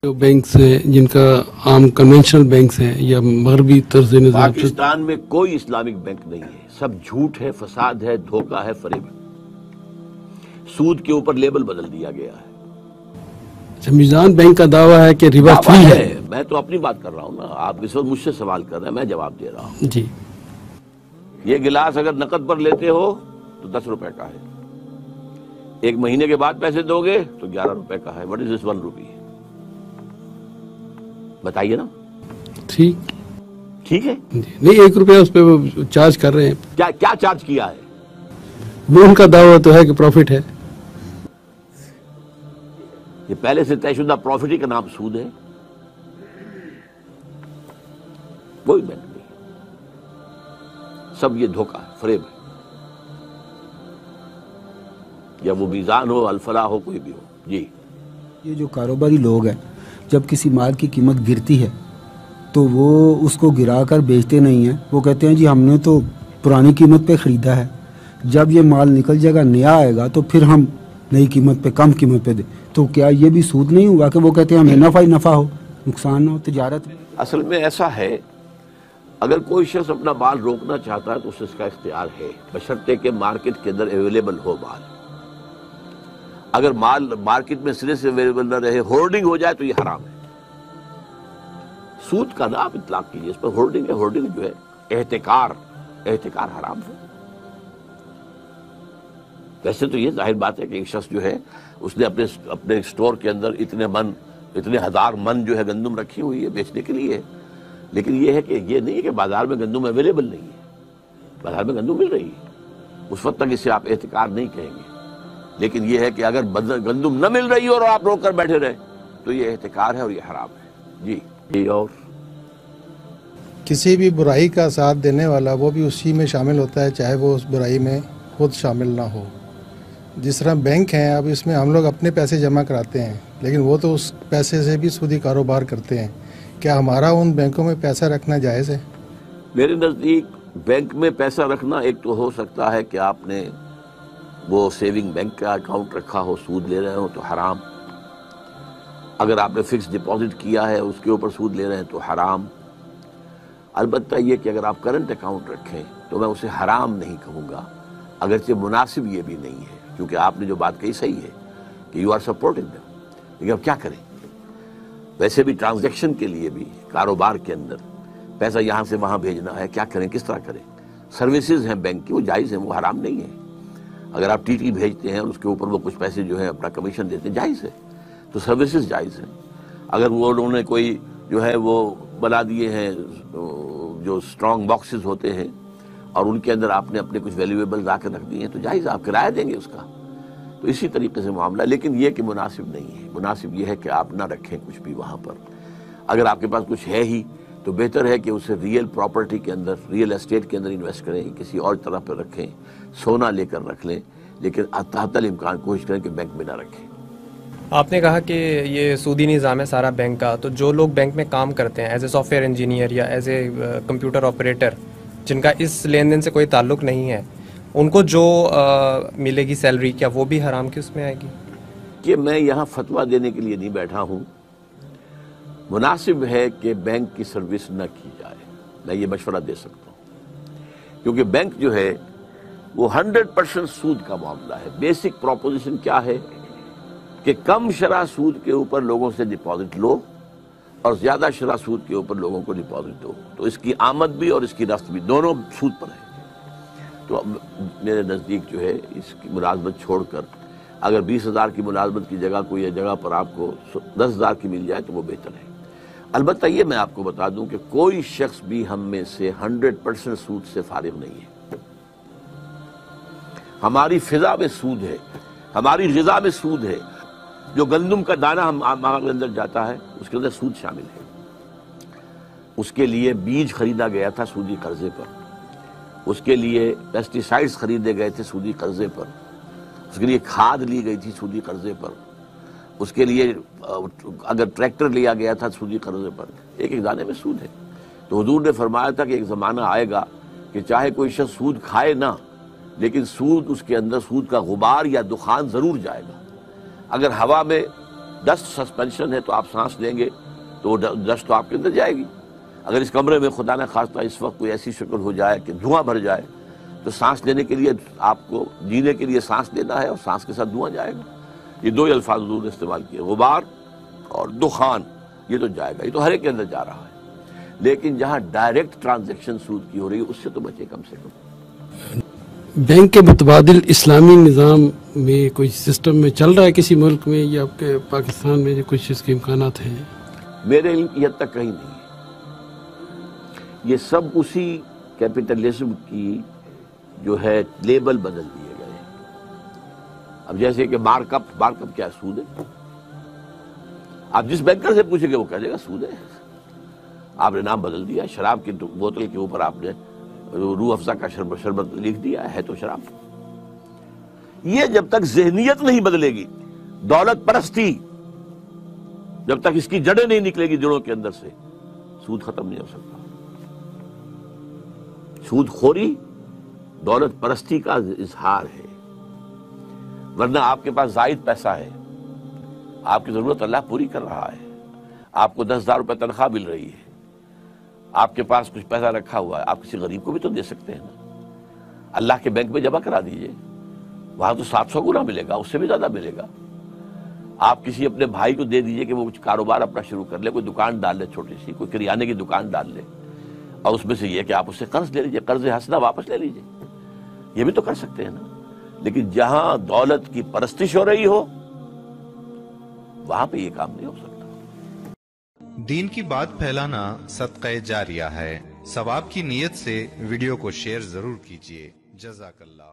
جو بینکس ہیں جن کا عام کنونشنل بینکس ہیں یا مغربی طرز نظام سے پاکستان میں کوئی اسلامک بینک نہیں ہے، سب جھوٹ ہے، فساد ہے، دھوکہ ہے، فریب ہے۔ سود کے اوپر لیبل بدل دیا گیا ہے۔ میزان بینک کا دعویٰ ہے کہ ربا فری ہے۔ میں تو اپنی بات کر رہا ہوں نا، آپ اس وقت مجھ سے سوال کر رہے ہیں، میں جواب دے رہا ہوں۔ جی، یہ گلاس اگر نقد پر لیتے ہو تو 10 روپے کا ہے، 1 مہینے کے بعد پیسے دو گے تو 11 روپے کا ہے۔ What is this 1 روپی؟ بتائیے نا۔ ٹھیک ہے جی، نہیں 1 روپیہ اس پہ وہ چارج کر رہے ہیں۔ کیا چارج کیا ہے؟ وہ ان کا دعویٰ تو ہے کہ پروفٹ ہے۔ یہ پہلے سے طے شدہ پروفٹ ہی کا نام سود ہے۔ کوئی بینک نہیں، سب یہ دھوکہ ہے، فریب ہے، یا وہ میزان ہو، الفلاح ہو، کوئی بھی ہو۔ جی، یہ جو کاروباری لوگ ہیں جب کسی مال کی قیمت گرتی ہے تو وہ اس کو گرا کر بیچتے نہیں ہیں، وہ کہتے ہیں جی ہم نے تو پرانی قیمت پہ خریدا ہے، جب یہ مال نکل جائے گا، نیا آئے گا تو پھر ہم نئی قیمت پہ، کم قیمت پہ دیں۔ تو کیا یہ بھی سود نہیں ہوگا کہ وہ کہتے ہیں ہمیں نفع ہی نفع ہو، نقصان نہ ہو تجارت میں؟ اصل میں ایسا ہے، اگر کوئی شخص اپنا مال روکنا چاہتا ہے تو اس کا اختیار ہے، بشرطے کہ مارکیٹ کے اندر اویلیبل ہو مال۔ اگر مال مارکیٹ میں سرے سے اویلیبل نہ رہے، ہولڈنگ ہو جائے تو یہ حرام ہے۔ سود کا نام اطلاق کیجیے، اس پر ہولڈنگ ہے، ہولڈنگ جو ہے احتکار حرام ہے۔ ویسے تو یہ ظاہر بات ہے کہ ایک شخص جو ہے اس نے اپنے اسٹور کے اندر اتنے ہزار من جو ہے گندم رکھی ہوئی ہے بیچنے کے لیے، لیکن یہ ہے کہ یہ نہیں ہے کہ بازار میں گندم اویلیبل نہیں ہے، بازار میں گندم مل رہی ہے، اس وقت تک اسے آپ احتکار نہیں کہیں گے۔ لیکن یہ ہے کہ اگر گندم نہ مل رہی ہو اور آپ روک کر بیٹھے رہے تو یہ احتکار ہے اور یہ حرام ہے۔ جی، اور کسی بھی برائی کا ساتھ دینے والا وہ بھی اسی میں شامل ہوتا ہے، چاہے وہ اس برائی میں خود شامل نہ ہو۔ جس طرح بینک ہیں، اب اس میں ہم لوگ اپنے پیسے جمع کراتے ہیں، لیکن وہ تو اس پیسے سے بھی سودی کاروبار کرتے ہیں۔ کیا ہمارا ان بینکوں میں پیسہ رکھنا جائز ہے؟ میرے نزدیک بینک میں پیسہ رکھنا ایک تو ہو سکتا ہے کہ آپ نے وہ سیونگ بینک کا اکاؤنٹ رکھا ہو، سود لے رہے ہو تو حرام۔ اگر آپ نے فکس ڈپازٹ کیا ہے اس کے اوپر سود لے رہے ہیں تو حرام۔ البتہ یہ کہ اگر آپ کرنٹ اکاؤنٹ رکھیں تو میں اسے حرام نہیں کہوں گا، اگرچہ مناسب یہ بھی نہیں ہے، کیونکہ آپ نے جو بات کہی صحیح ہے کہ یو آر سپورٹنگ دیم، لیکن اب کیا کریں؟ ویسے بھی ٹرانزیکشن کے لیے بھی کاروبار کے اندر پیسہ یہاں سے وہاں بھیجنا ہے، کیا کریں، کس طرح کریں؟ سروسز ہیں بینک کی، وہ جائز ہیں، وہ حرام نہیں ہے۔ اگر آپ ٹی بھیجتے ہیں اور اس کے اوپر وہ کچھ پیسے جو ہے اپنا کمیشن دیتے ہیں، جائز ہے، تو سروسز جائز ہیں۔ اگر وہ انہوں نے کوئی جو ہے وہ بنا دیے ہیں جو اسٹرانگ باکسز ہوتے ہیں اور ان کے اندر آپ نے اپنے کچھ ویلیویبلز آ کے رکھ دیے ہیں تو جائز، آپ کرایہ دیں گے اس کا، تو اسی طریقے سے معاملہ۔ لیکن یہ کہ مناسب نہیں ہے، مناسب یہ ہے کہ آپ نہ رکھیں کچھ بھی وہاں پر۔ اگر آپ کے پاس کچھ ہے ہی تو بہتر ہے کہ اسے ریئل پراپرٹی کے اندر، ریئل اسٹیٹ کے اندر انویسٹ کریں، کسی اور طرح پہ رکھیں، سونا لے کر رکھ لیں، لیکن تحت الامکان کوشش کریں کہ بینک میں نہ رکھیں۔ آپ نے کہا کہ یہ سودی نظام ہے سارا بینک کا، تو جو لوگ بینک میں کام کرتے ہیں as a soft where engineer یا ایز اے کمپیوٹر آپریٹر، جن کا اس لین دین سے کوئی تعلق نہیں ہے، ان کو جو ملے گی سیلری، کیا وہ بھی حرام کی اس میں آئے گی؟ کہ میں یہاں فتویٰ دینے کے لیے نہیں بیٹھا ہوں، مناسب ہے کہ بینک کی سروس نہ کی جائے، میں یہ مشورہ دے سکتا ہوں، کیونکہ بینک جو ہے وہ 100% سود کا معاملہ ہے۔ بیسک پروپوزیشن کیا ہے کہ کم شرح سود کے اوپر لوگوں سے ڈپازٹ لو اور زیادہ شرح سود کے اوپر لوگوں کو ڈپازٹ دو، تو اس کی آمد بھی اور اس کی رفت بھی دونوں سود پر ہے۔ تو میرے نزدیک جو ہے اس کی ملازمت چھوڑ کر اگر 20,000 کی ملازمت کی جگہ کوئی جگہ پر آپ کو 10,000 کی مل جائے تو وہ بہتر ہے۔ البتہ یہ میں آپ کو بتا دوں کہ کوئی شخص بھی ہم میں سے 100% سود سے فارغ نہیں ہے۔ ہماری فضا میں سود ہے، ہماری غذا میں سود ہے، جو گندم کا دانہ ہمارے اندر جاتا ہے اس کے اندر سود شامل ہے۔ اس کے لیے بیج خریدا گیا تھا سودی قرضے پر، اس کے لیے پیسٹی سائیڈز خریدے گئے تھے سودی قرضے پر، اس کے لیے کھاد لی گئی تھی سودی قرضے پر، اس کے لیے اگر ٹریکٹر لیا گیا تھا سودی قرضے پر، ایک ایک دانے میں سود ہے۔ تو حضور نے فرمایا تھا کہ ایک زمانہ آئے گا کہ چاہے کوئی شخص سود کھائے نہ، لیکن سود اس کے اندر سود کا غبار یا دخان ضرور جائے گا۔ اگر ہوا میں ڈسٹ سسپینشن ہے تو آپ سانس لیں گے تو وہ ڈسٹ تو آپ کے اندر جائے گی. اگر اس کمرے میں خدا نہ خواستہ اس وقت کوئی ایسی شکل ہو جائے کہ دھواں بھر جائے تو سانس لینے کے لیے آپ کو جینے کے لیے سانس لینا ہے اور سانس کے ساتھ دھواں جائے گا. یہ دو ہی الفاظ حضور نے استعمال کیے, غبار اور دخان. یہ تو جائے گا, یہ تو ہر ایک کے اندر جا رہا ہے. لیکن جہاں ڈائریکٹ ٹرانزیکشن سود کی ہو رہی ہے اس سے تو بچے کم سے کم. بینک کے متبادل اسلامی نظام میں کوئی سسٹم میں چل رہا ہے کسی ملک میں, یا آپ کے پاکستان میں جو کچھ اس کے امکانات ہیں؟ میرے علم کی حد تک کہیں نہیں ہے. یہ سب اسی کیپٹلزم کی جو ہے لیبل بدل دیے گئے. اب جیسے کہ مارک اپ کیا ہے؟ سود ہے. آپ جس بینکر سے پوچھیں گے وہ کہہ دے گا سود ہے. آپ نے نام بدل دیا, شراب کی بوتل کے اوپر آپ نے روح افزا کا شربت لکھ دیا ہے تو شراب. یہ جب تک ذہنیت نہیں بدلے گی, دولت پرستی جب تک اس کی جڑیں نہیں نکلے گی جڑوں کے اندر سے, سود ختم نہیں ہو سکتا. سود خوری دولت پرستی کا اظہار ہے. ورنہ آپ کے پاس زائد پیسہ ہے, آپ کی ضرورت اللہ پوری کر رہا ہے, آپ کو 10,000 روپے تنخواہ مل رہی ہے, آپ کے پاس کچھ پیسہ رکھا ہوا ہے, آپ کسی غریب کو بھی تو دے سکتے ہیں نا. اللہ کے بینک میں جمع کرا دیجئے, وہاں تو 700 گنا ملے گا, اس سے بھی زیادہ ملے گا. آپ کسی اپنے بھائی کو دے دیجئے کہ وہ کچھ کاروبار اپنا شروع کر لے, کوئی دکان ڈال لے, چھوٹی سی کوئی کریانے کی دکان ڈال لے, اور اس میں سے یہ کہ آپ اس سے قرض لے لیجئے, قرض حسنہ واپس لے لیجئے. یہ بھی تو کر سکتے ہیں نا. لیکن جہاں دولت کی پرستش ہو رہی ہو وہاں پہ یہ کام نہیں ہو سکتا. دین کی بات پھیلانا صدقہ جاریہ ہے. ثواب کی نیت سے ویڈیو کو شیئر ضرور کیجیے. جزاک اللہ.